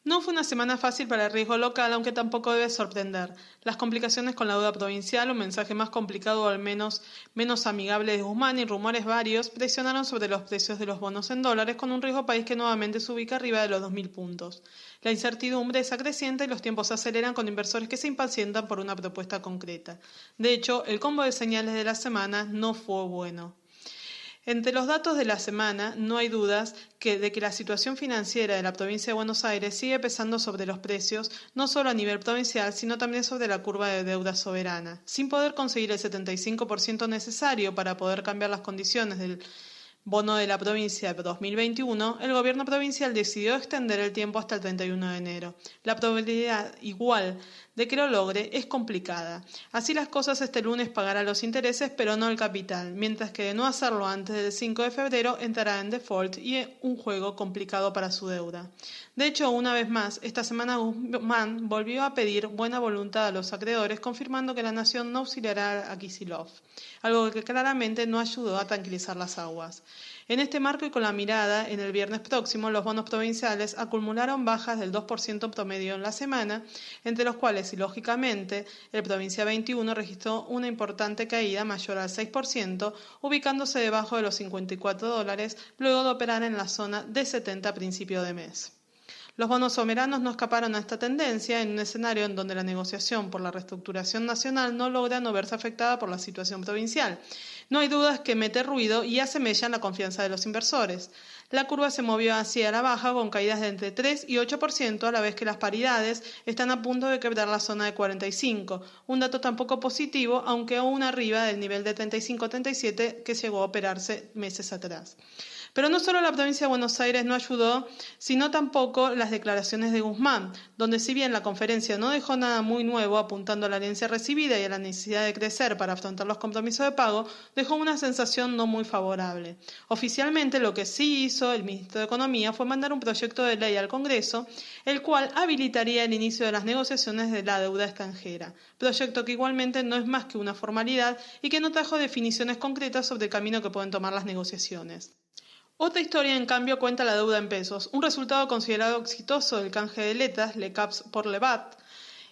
No fue una semana fácil para el riesgo local, aunque tampoco debe sorprender. Las complicaciones con la deuda provincial, un mensaje más complicado o al menos menos amigable de Guzmán y rumores varios presionaron sobre los precios de los bonos en dólares con un riesgo país que nuevamente se ubica arriba de los 2.000 puntos. La incertidumbre es acreciente y los tiempos se aceleran con inversores que se impacientan por una propuesta concreta. De hecho, el combo de señales de la semana no fue bueno. Entre los datos de la semana, no hay dudas de que la situación financiera de la provincia de Buenos Aires sigue pesando sobre los precios, no solo a nivel provincial, sino también sobre la curva de deuda soberana. Sin poder conseguir el 75% necesario para poder cambiar las condiciones del bono de la provincia de 2021, el gobierno provincial decidió extender el tiempo hasta el 31 de enero. La probabilidad igual de que lo logre es complicada. Así las cosas, este lunes pagará los intereses, pero no el capital, mientras que de no hacerlo antes del 5 de febrero entrará en default y un juego complicado para su deuda. De hecho, una vez más, esta semana Guzmán volvió a pedir buena voluntad a los acreedores, confirmando que la nación no auxiliará a Kicillof, algo que claramente no ayudó a tranquilizar las aguas. En este marco y con la mirada en el viernes próximo, los bonos provinciales acumularon bajas del 2% promedio en la semana, entre los cuales, y lógicamente, el Provincia 21 registró una importante caída mayor al 6%, ubicándose debajo de los $54, luego de operar en la zona de 70 a principio de mes. Los bonos soberanos no escaparon a esta tendencia en un escenario en donde la negociación por la reestructuración nacional no logra no verse afectada por la situación provincial. No hay dudas que mete ruido y hace mella en la confianza de los inversores. La curva se movió hacia la baja con caídas de entre 3 y 8%, a la vez que las paridades están a punto de quebrar la zona de 45, un dato tampoco positivo, aunque aún arriba del nivel de 35-37 que llegó a operarse meses atrás. Pero no solo la provincia de Buenos Aires no ayudó, sino tampoco las declaraciones de Guzmán, donde si bien la conferencia no dejó nada muy nuevo apuntando a la herencia recibida y a la necesidad de crecer para afrontar los compromisos de pago, dejó una sensación no muy favorable. Oficialmente lo que sí hizo el ministro de Economía fue mandar un proyecto de ley al Congreso, el cual habilitaría el inicio de las negociaciones de la deuda extranjera, proyecto que igualmente no es más que una formalidad y que no trajo definiciones concretas sobre el camino que pueden tomar las negociaciones. Otra historia, en cambio, cuenta la deuda en pesos, un resultado considerado exitoso del canje de letras, LECAPS por LEBAT,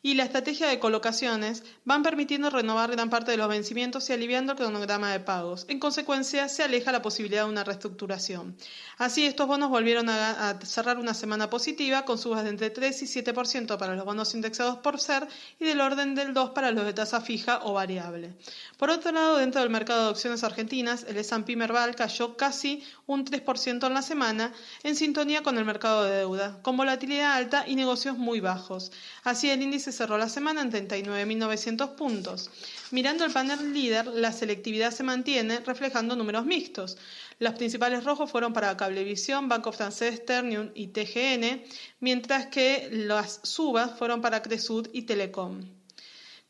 y la estrategia de colocaciones van permitiendo renovar gran parte de los vencimientos y aliviando el cronograma de pagos. En consecuencia, se aleja la posibilidad de una reestructuración. Así, estos bonos volvieron a cerrar una semana positiva, con subas de entre 3 y 7% para los bonos indexados por SER y del orden del 2% para los de tasa fija o variable. Por otro lado, dentro del mercado de opciones argentinas, el S&P Merval cayó casi un 3% en la semana, en sintonía con el mercado de deuda, con volatilidad alta y negocios muy bajos. Así, el índice cerró la semana en 39.900 puntos. Mirando el panel líder, la selectividad se mantiene, reflejando números mixtos. Los principales rojos fueron para Cablevisión, Banco Francés, Ternium y TGN, mientras que las subas fueron para Cresud y Telecom.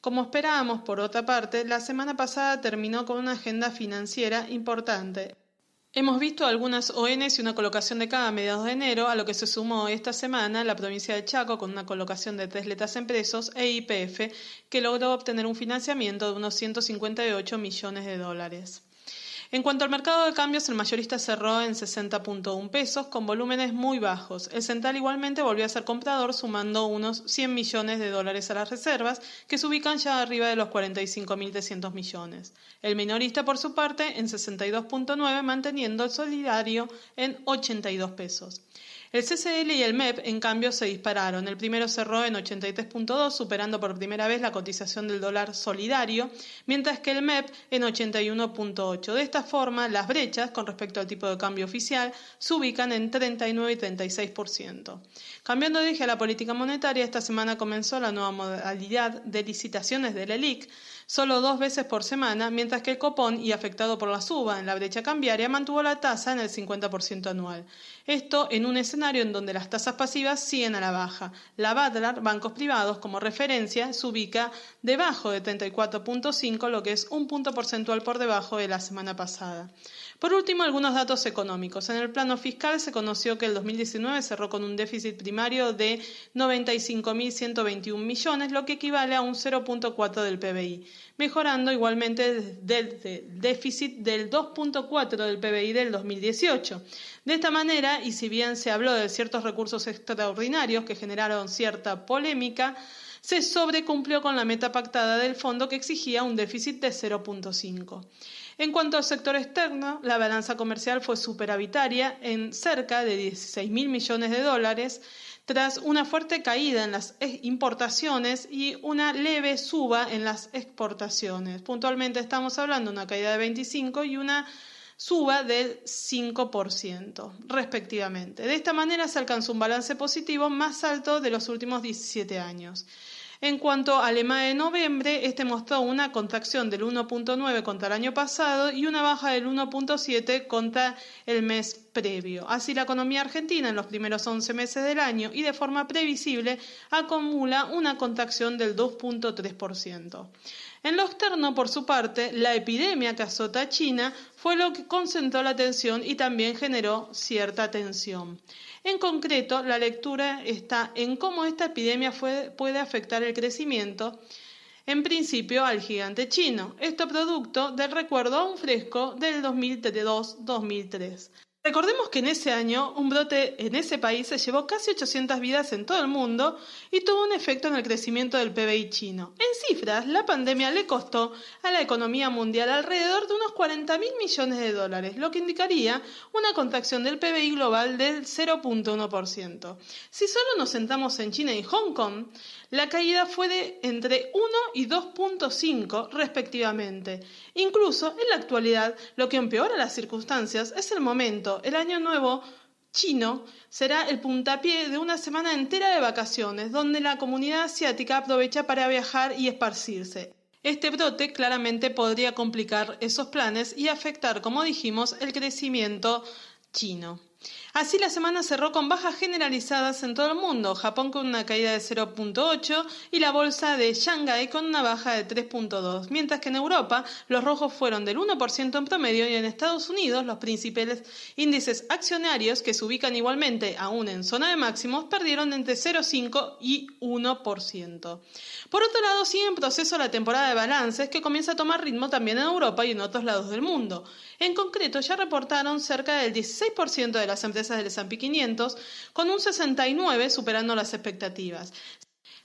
Como esperábamos, por otra parte, la semana pasada terminó con una agenda financiera importante. Hemos visto algunas ONs y una colocación de cada a mediados de enero, a lo que se sumó esta semana la provincia de Chaco con una colocación de 3 letras en pesos e YPF, que logró obtener un financiamiento de unos 158 millones de dólares. En cuanto al mercado de cambios, el mayorista cerró en 60.1 pesos con volúmenes muy bajos. El central igualmente volvió a ser comprador, sumando unos 100 millones de dólares a las reservas, que se ubican ya arriba de los 45.300 millones. El minorista, por su parte, en 62.9, manteniendo el solidario en 82 pesos. El CCL y el MEP, en cambio, se dispararon. El primero cerró en 83.2, superando por primera vez la cotización del dólar solidario, mientras que el MEP en 81.8. De esta forma, las brechas con respecto al tipo de cambio oficial se ubican en 39 y 36%. Cambiando de eje a la política monetaria, esta semana comenzó la nueva modalidad de licitaciones del ELIC, solo 2 veces por semana, mientras que el Copón, y afectado por la suba en la brecha cambiaria, mantuvo la tasa en el 50% anual. Esto en un escenario en donde las tasas pasivas siguen a la baja. La Badlar, bancos privados, como referencia, se ubica debajo de 34.5, lo que es un punto porcentual por debajo de la semana pasada. Por último, algunos datos económicos. En el plano fiscal se conoció que el 2019 cerró con un déficit primario de 95.121 millones, lo que equivale a un 0,4 del PBI, mejorando igualmente del déficit del 2,4 del PBI del 2018. De esta manera, y si bien se habló de ciertos recursos extraordinarios que generaron cierta polémica, se sobrecumplió con la meta pactada del fondo que exigía un déficit de 0,5. En cuanto al sector externo, la balanza comercial fue superavitaria en cerca de 16.000 millones de dólares, tras una fuerte caída en las importaciones y una leve suba en las exportaciones. Puntualmente estamos hablando de una caída de 25 y una suba del 5%, respectivamente. De esta manera se alcanzó un balance positivo más alto de los últimos 17 años. En cuanto al EMA de noviembre, este mostró una contracción del 1,9 contra el año pasado y una baja del 1,7 contra el mes previo. Así, la economía argentina en los primeros 11 meses del año y de forma previsible acumula una contracción del 2,3%. En lo externo, por su parte, la epidemia que azota a China fue lo que concentró la atención y también generó cierta tensión. En concreto, la lectura está en cómo esta epidemia puede afectar el crecimiento, en principio al gigante chino. Esto producto del recuerdo aún fresco del 2002-2003. Recordemos que en ese año un brote en ese país se llevó casi 800 vidas en todo el mundo y tuvo un efecto en el crecimiento del PBI chino. En cifras, la pandemia le costó a la economía mundial alrededor de unos 40.000 millones de dólares, lo que indicaría una contracción del PBI global del 0,1%. Si solo nos centramos en China y Hong Kong, la caída fue de entre 1 y 2,5 respectivamente. Incluso en la actualidad, lo que empeora las circunstancias es el momento. El año nuevo chino será el puntapié de una semana entera de vacaciones, donde la comunidad asiática aprovecha para viajar y esparcirse. Este brote claramente podría complicar esos planes y afectar, como dijimos, el crecimiento chino. Así, la semana cerró con bajas generalizadas en todo el mundo, Japón con una caída de 0,8 y la bolsa de Shanghái con una baja de 3,2, mientras que en Europa los rojos fueron del 1% en promedio y en Estados Unidos los principales índices accionarios, que se ubican igualmente aún en zona de máximos, perdieron entre 0,5 y 1%. Por otro lado, sigue en proceso la temporada de balances, que comienza a tomar ritmo también en Europa y en otros lados del mundo. En concreto, ya reportaron cerca del 16% de las empresas del S&P 500, con un 69% superando las expectativas.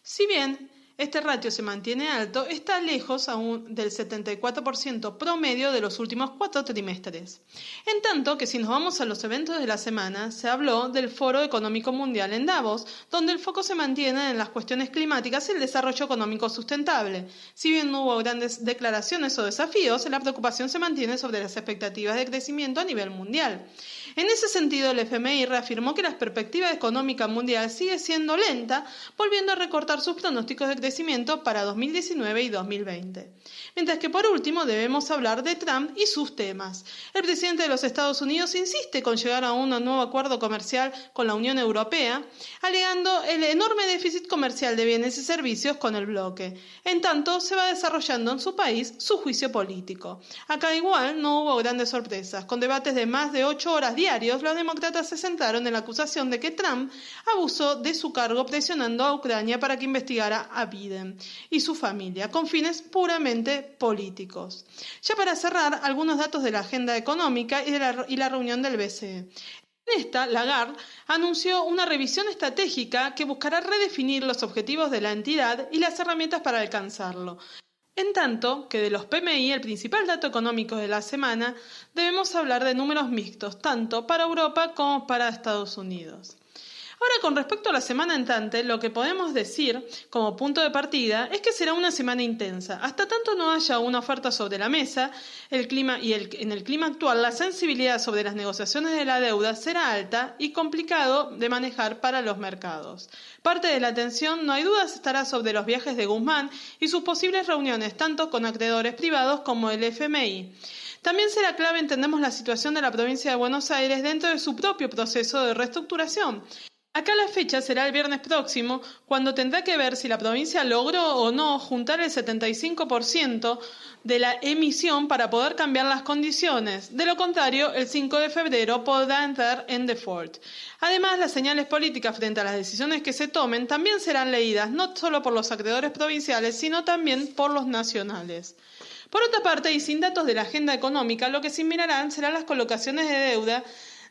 Si bien este ratio se mantiene alto, está lejos aún del 74% promedio de los últimos 4 trimestres. En tanto que si nos vamos a los eventos de la semana, se habló del Foro Económico Mundial en Davos, donde el foco se mantiene en las cuestiones climáticas y el desarrollo económico sustentable. Si bien no hubo grandes declaraciones o desafíos, la preocupación se mantiene sobre las expectativas de crecimiento a nivel mundial. En ese sentido, el FMI reafirmó que la perspectiva económica mundial sigue siendo lenta, volviendo a recortar sus pronósticos de crecimiento para 2019 y 2020. Mientras que, por último, debemos hablar de Trump y sus temas. El presidente de los Estados Unidos insiste con llegar a un nuevo acuerdo comercial con la Unión Europea, alegando el enorme déficit comercial de bienes y servicios con el bloque. En tanto, se va desarrollando en su país su juicio político. Acá igual no hubo grandes sorpresas. Con debates de más de 8 horas diarios, los demócratas se centraron en la acusación de que Trump abusó de su cargo presionando a Ucrania para que investigara a Biden y su familia, con fines puramente políticos. Ya para cerrar, algunos datos de la agenda económica y la reunión del BCE. En esta, Lagarde anunció una revisión estratégica que buscará redefinir los objetivos de la entidad y las herramientas para alcanzarlo. En tanto que de los PMI, el principal dato económico de la semana, debemos hablar de números mixtos, tanto para Europa como para Estados Unidos. Ahora, con respecto a la semana entrante, lo que podemos decir como punto de partida es que será una semana intensa. Hasta tanto no haya una oferta sobre la mesa, en el clima actual, la sensibilidad sobre las negociaciones de la deuda será alta y complicado de manejar para los mercados. Parte de la atención, no hay dudas, estará sobre los viajes de Guzmán y sus posibles reuniones, tanto con acreedores privados como el FMI. También será clave entendemos la situación de la provincia de Buenos Aires dentro de su propio proceso de reestructuración. Acá la fecha será el viernes próximo, cuando tendrá que ver si la provincia logró o no juntar el 75% de la emisión para poder cambiar las condiciones. De lo contrario, el 5 de febrero podrá entrar en default. Además, las señales políticas frente a las decisiones que se tomen también serán leídas no solo por los acreedores provinciales, sino también por los nacionales. Por otra parte, y sin datos de la agenda económica, lo que se mirarán serán las colocaciones de deuda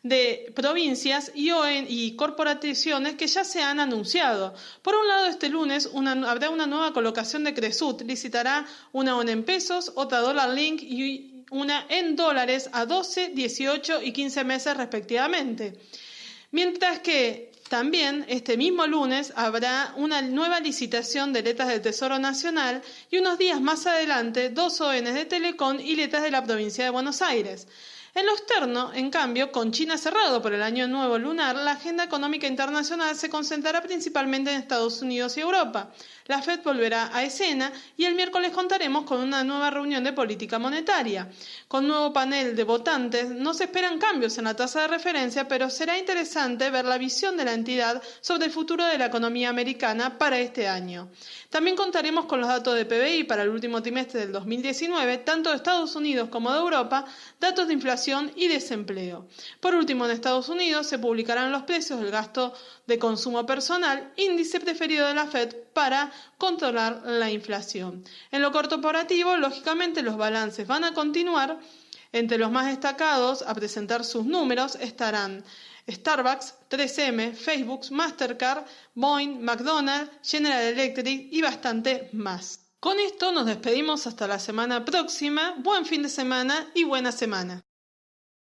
de provincias y corporaciones que ya se han anunciado. Por un lado, este lunes habrá una nueva colocación de Cresut, licitará una en pesos, otra Dollar Link y una en dólares a 12, 18 y 15 meses respectivamente. Mientras que también este mismo lunes habrá una nueva licitación de letras del Tesoro Nacional y unos días más adelante 2 ONs de Telecom y letras de la provincia de Buenos Aires. En lo externo, en cambio, con China cerrado por el Año Nuevo Lunar, la agenda económica internacional se concentrará principalmente en Estados Unidos y Europa. La Fed volverá a escena y el miércoles contaremos con una nueva reunión de política monetaria. Con nuevo panel de votantes no se esperan cambios en la tasa de referencia, pero será interesante ver la visión de la entidad sobre el futuro de la economía americana para este año. También contaremos con los datos de PBI para el último trimestre del 2019, tanto de Estados Unidos como de Europa, datos de inflación y desempleo. Por último, en Estados Unidos se publicarán los precios del gasto de consumo personal, índice preferido de la Fed para controlar la inflación. En lo corporativo, lógicamente, los balances van a continuar. Entre los más destacados a presentar sus números estarán Starbucks, 3M, Facebook, Mastercard, Boeing, McDonald's, General Electric y bastante más. Con esto nos despedimos hasta la semana próxima. Buen fin de semana y buena semana.